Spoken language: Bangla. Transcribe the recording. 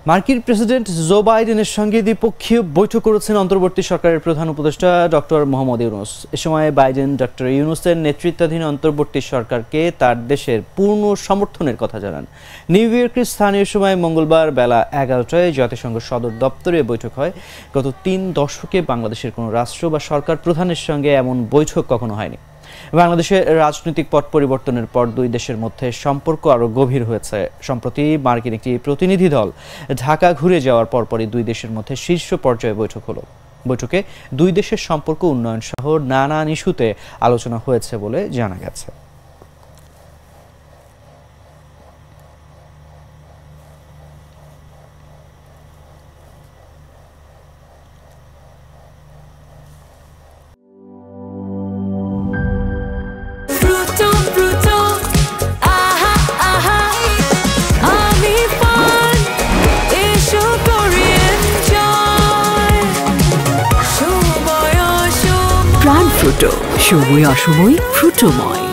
মার্কিন প্রেসিডেন্ট জো বাইডেনের সঙ্গে দ্বিপক্ষীয় বৈঠক করেছেন অন্তর্বর্তী সরকারের প্রধান উপদেষ্টা ডক্টর মোহাম্মদ ইউনূস। এ সময় বাইডেন ডক্টর ইউনূসের নেতৃত্বাধীন অন্তর্বর্তী সরকারকে তার দেশের পূর্ণ সমর্থনের কথা জানান। নিউ ইয়র্কের স্থানীয় সময় মঙ্গলবার বেলা 11টায় জাতিসংঘ সদর দপ্তরে বৈঠক হয়। গত 3 দশকে বাংলাদেশের কোনো রাষ্ট্র বা সরকার প্রধানের সঙ্গে এমন বৈঠক কখনো হয়নি। বাংলাদেশের রাজনৈতিক পট পরিবর্তনের পর দুই দেশের মধ্যে সম্পর্ক আরও গভীর হয়েছে। সম্প্রতি মার্কিন একটি প্রতিনিধি দল ঢাকা ঘুরে যাওয়ার পরপরই দুই দেশের মধ্যে শীর্ষ পর্যায়ে বৈঠক হলো। বৈঠকে দুই দেশের সম্পর্ক উন্নয়ন সহ নানান ইস্যুতে আলোচনা হয়েছে বলে জানা গেছে। প্রাণ ফ্রুটো, সময় অসময় ফ্রুটোময়।